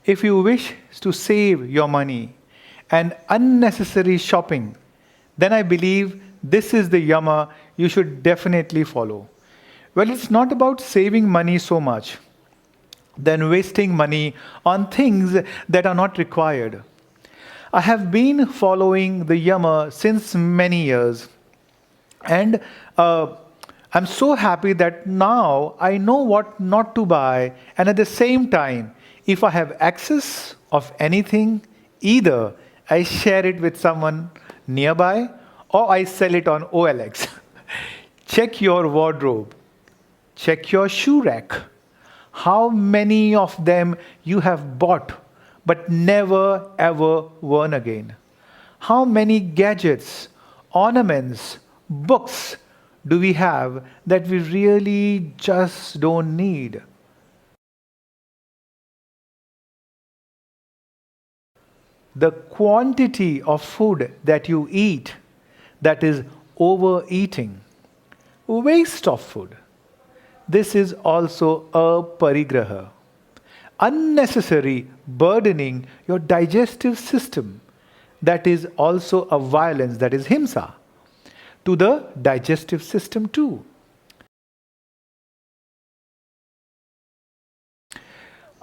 If you wish to save your money and unnecessary shopping, then I believe this is the yama you should definitely follow. Well, it's not about saving money so much than wasting money on things that are not required. I have been following the yama since many years, and I'm so happy that now I know what not to buy, and at the same time, if I have access of anything, either I share it with someone nearby or I sell it on OLX. Check your wardrobe, check your shoe rack. How many of them you have bought but never ever worn again? How many gadgets, ornaments, books do we have that we really just don't need? The quantity of food that you eat, that is overeating, waste of food. This is also a parigraha. Unnecessary burdening your digestive system. That is also a violence, that is himsa, to the digestive system too.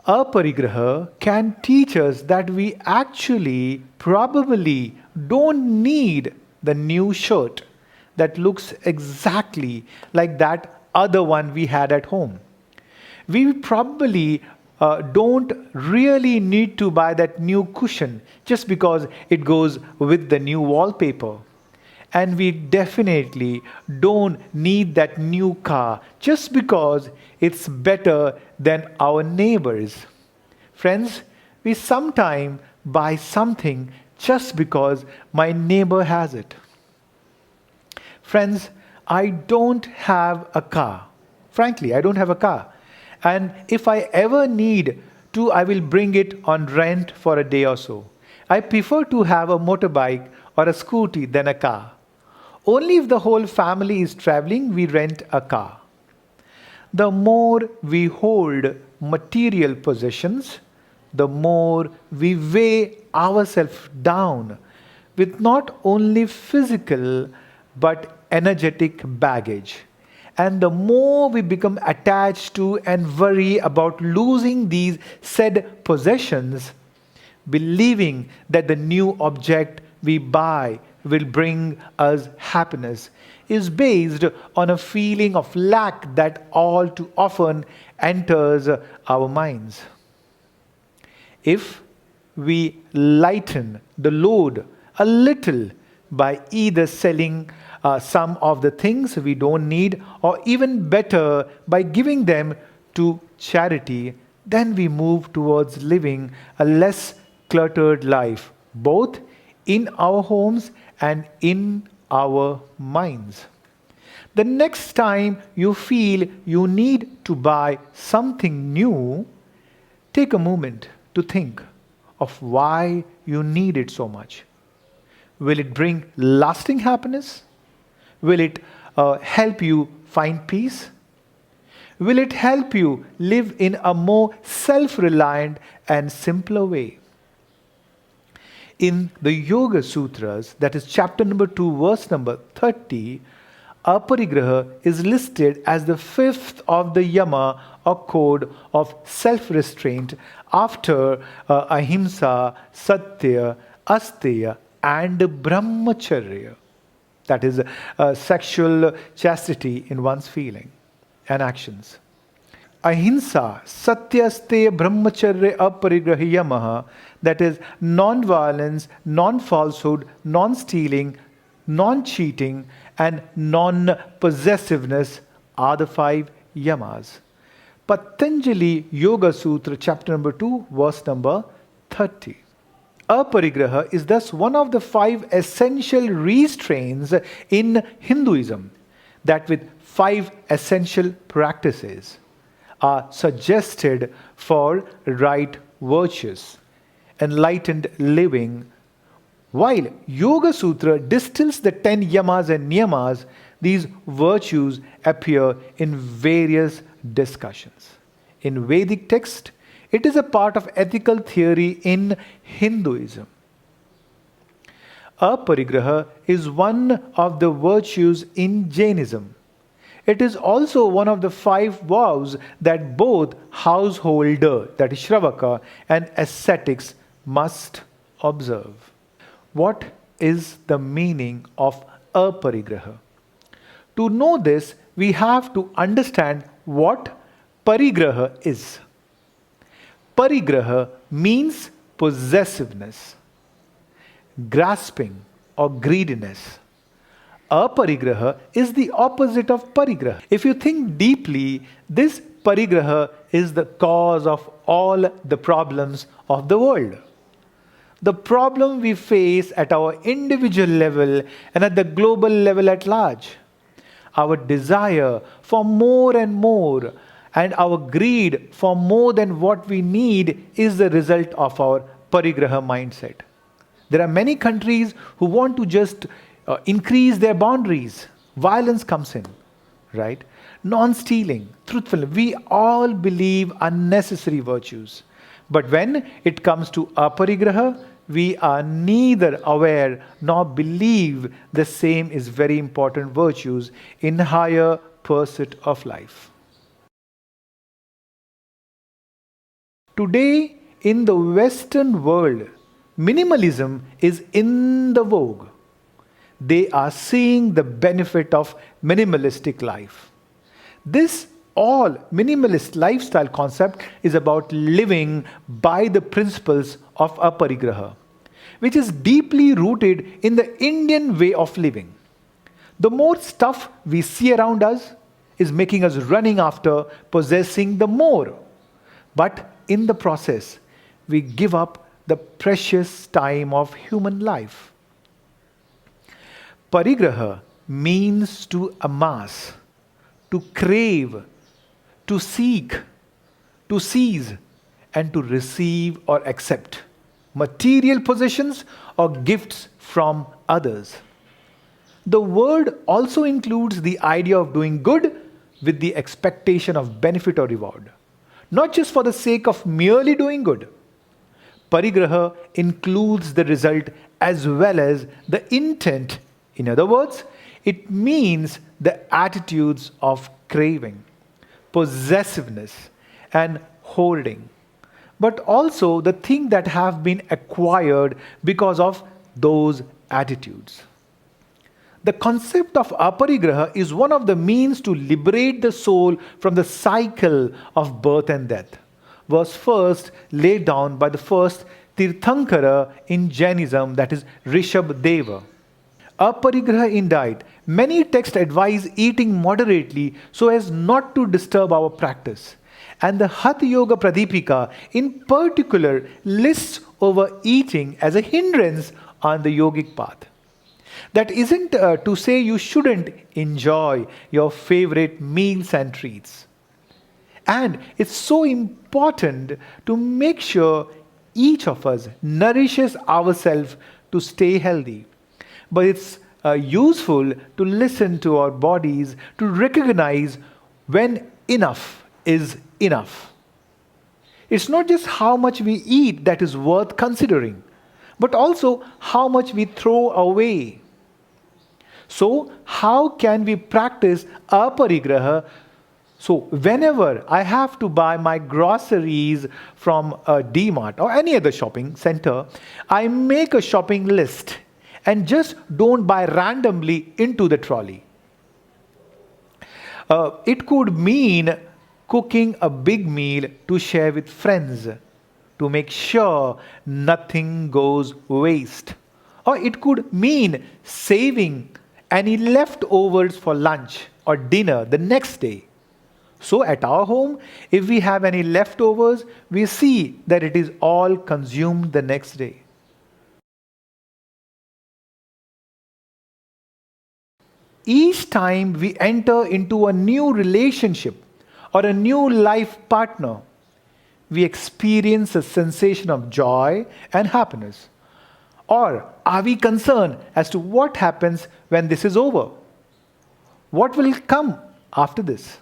Aparigraha can teach us that we actually probably don't need the new shirt that looks exactly like that other one we had at home. We probably don't really need to buy that new cushion just because it goes with the new wallpaper. And we definitely don't need that new car just because it's better than our neighbors. Friends, we sometimes buy something just because my neighbor has it. Friends, I don't have a car. Frankly, I don't have a car. And if I ever need to, I will bring it on rent for a day or so. I prefer to have a motorbike or a scooty than a car. Only if the whole family is traveling, we rent a car. The more we hold material possessions, the more we weigh ourselves down with not only physical but energetic baggage. And the more we become attached to and worry about losing these said possessions, believing that the new object we buy will bring us happiness is based on a feeling of lack that all too often enters our minds. If we lighten the load a little by either selling some of the things we don't need, or even better, by giving them to charity, then we move towards living a less cluttered life, both in our homes and in our minds. The next time you feel you need to buy something new, take a moment to think of why you need it so much. Will it bring lasting happiness? Will it help you find peace? Will it help you live in a more self-reliant and simpler way? In the Yoga Sutras, that is chapter number 2, verse number 30, Aparigraha is listed as the fifth of the yama or code of self-restraint after ahimsa, satya, asteya and brahmacharya. That is sexual chastity in one's feeling and actions. Ahimsa, satya, asteya, brahmacharya, aparigraha yamaha, that is non-violence, non-falsehood, non-stealing, non-cheating and non-possessiveness are the 5 yamas. Patanjali Yoga Sutra, chapter number 2, verse number 30. Aparigraha is thus one of the 5 essential restraints in Hinduism, that with 5 essential practices are suggested for right virtues, enlightened living. While Yoga Sutra distills the 10 yamas and niyamas, these virtues appear in various discussions. In Vedic text, It is a part of ethical theory in Hinduism. Aparigraha is one of the virtues in Jainism. It is also one of the 5 vows that both householder, that is Shravaka, and ascetics must observe. What is the meaning of aparigraha? To know this, we have to understand what parigraha is. Parigraha means possessiveness, grasping, or greediness. Aparigraha is the opposite of parigraha. If you think deeply, this parigraha is the cause of all the problems of the world. The problem we face at our individual level and at the global level at large. Our desire for more and more and our greed for more than what we need is the result of our parigraha mindset. There are many countries who want to just increase their boundaries. Violence comes in, right? Non-stealing, truthfulness. We all believe unnecessary virtues. But when it comes to aparigraha, we are neither aware nor believe the same is very important virtues in higher pursuit of life. Today, in the Western world, minimalism is in the vogue. They are seeing the benefit of minimalistic life. This all minimalist lifestyle concept is about living by the principles of aparigraha, which is deeply rooted in the Indian way of living. The more stuff we see around us is making us running after possessing the more. But in the process, we give up the precious time of human life. Parigraha means to amass, to crave, to seek, to seize, and to receive or accept material possessions or gifts from others. The word also includes the idea of doing good with the expectation of benefit or reward, not just for the sake of merely doing good. Parigraha includes the result as well as the intent. In other words, it means the attitudes of craving, possessiveness, and holding, but also the things that have been acquired because of those attitudes. The concept of aparigraha is one of the means to liberate the soul from the cycle of birth and death. Was first laid down by the first Tirthankara in Jainism, that is Rishabhdeva. Aparigraha in diet. Many texts advise eating moderately so as not to disturb our practice. And the Hatha Yoga Pradipika in particular lists overeating as a hindrance on the yogic path. That isn't to say you shouldn't enjoy your favorite meals and treats. And it's so important to make sure each of us nourishes ourselves to stay healthy. But it's useful to listen to our bodies to recognize when enough is enough. It's not just how much we eat that is worth considering, but also how much we throw away. So, how can we practice aparigraha? So, whenever I have to buy my groceries from a DMart or any other shopping center, I make a shopping list and just don't buy randomly into the trolley. It could mean cooking a big meal to share with friends to make sure nothing goes waste. Or it could mean saving any leftovers for lunch or dinner the next day. So at our home, if we have any leftovers, we see that it is all consumed the next day. Each time we enter into a new relationship or a new life partner, we experience a sensation of joy and happiness. Or are we concerned as to what happens when this is over? What will come after this?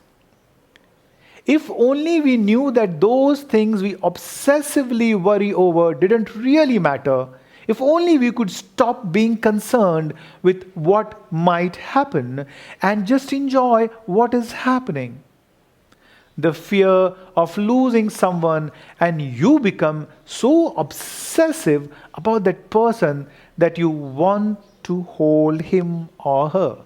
If only we knew that those things we obsessively worry over didn't really matter, if only we could stop being concerned with what might happen and just enjoy what is happening. The fear of losing someone, and you become so obsessive about that person that you want to hold him or her.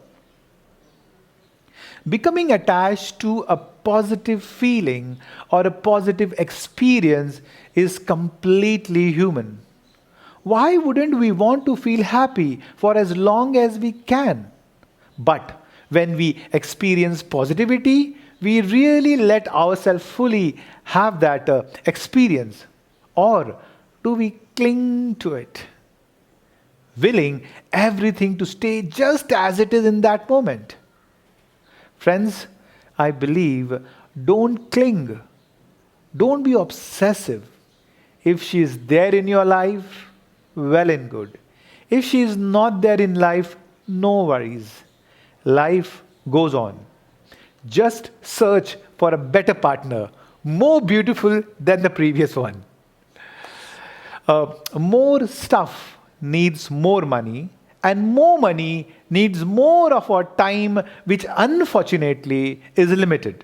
Becoming attached to a positive feeling or a positive experience is completely human. Why wouldn't we want to feel happy for as long as we can? But when we experience positivity, we really let ourselves fully have that experience. Or do we cling to it, willing everything to stay just as it is in that moment? Friends, I believe, don't cling. Don't be obsessive. If she is there in your life, well and good. If she is not there in life, no worries. Life goes on. Just search for a better partner, more beautiful than the previous one. More stuff needs more money, and more money needs more of our time, which unfortunately is limited.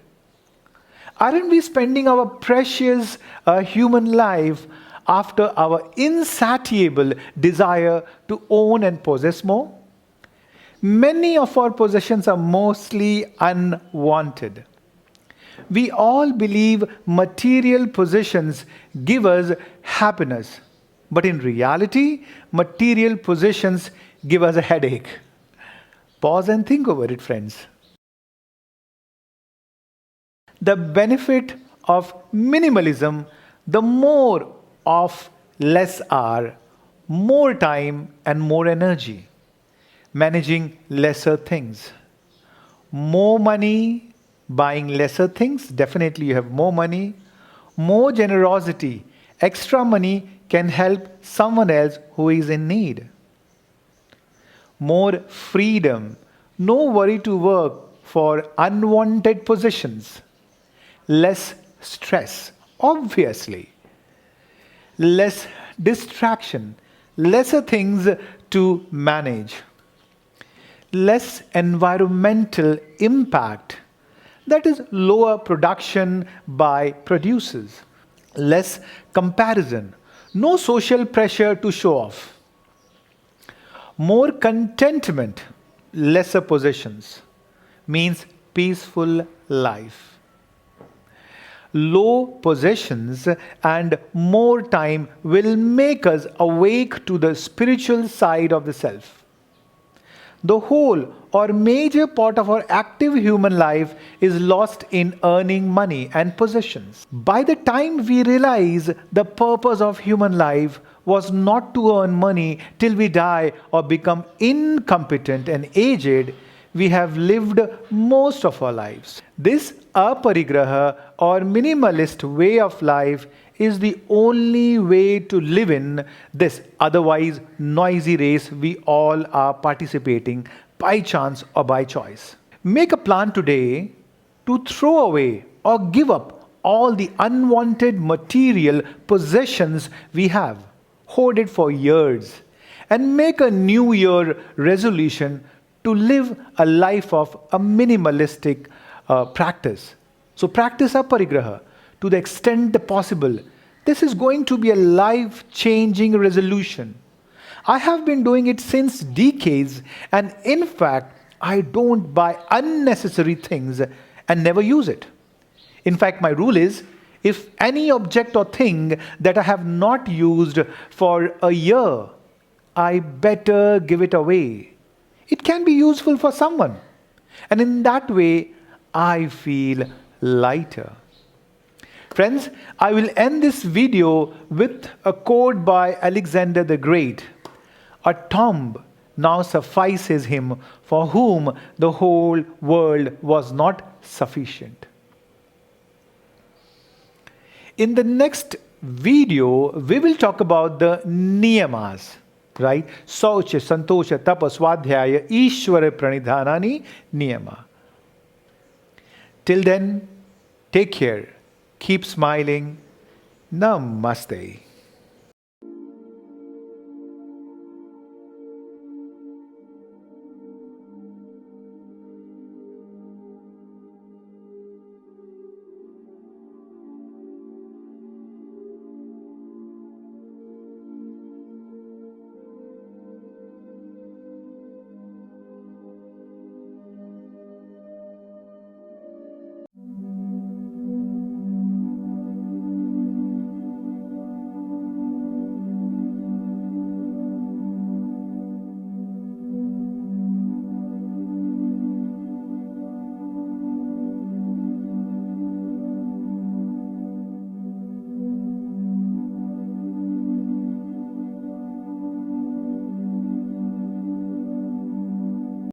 Aren't we spending our precious human life after our insatiable desire to own and possess more? Many of our possessions are mostly unwanted. We all believe material possessions give us happiness, but in reality, material possessions give us a headache. Pause and think over it, friends. The benefit of minimalism, the more of less are, more time and more energy. Managing lesser things. More money, buying lesser things, definitely you have more money. More generosity, extra money can help someone else who is in need. More freedom, no worry to work for unwanted possessions. Less stress, obviously. Less distraction, lesser things to manage. Less environmental impact, that is, lower production by producers. Less comparison, no social pressure to show off. More contentment, lesser possessions, means peaceful life. Low possessions and more time will make us awake to the spiritual side of the self. The whole or major part of our active human life is lost in earning money and possessions. By the time we realize the purpose of human life was not to earn money till we die or become incompetent and aged, we have lived most of our lives. This Aparigraha or minimalist way of life is the only way to live in this otherwise noisy race we all are participating by chance or by choice. Make a plan today to throw away or give up all the unwanted material possessions we have hoarded for years, and make a new year resolution to live a life of a minimalistic practice. So practice Aparigraha to the extent possible. This is going to be a life-changing resolution. I have been doing it since decades, and in fact, I don't buy unnecessary things and never use it. In fact, my rule is, if any object or thing that I have not used for a year, I better give it away. It can be useful for someone. And in that way, I feel lighter. Friends, I will end this video with a quote by Alexander the Great. A tomb now suffices him for whom the whole world was not sufficient. In the next video, we will talk about the niyamas, right? Saucha, santosha, tapa, swadhyaya, ishvara pranidhanani, niyama. Till then, Take care. Keep smiling. Namaste.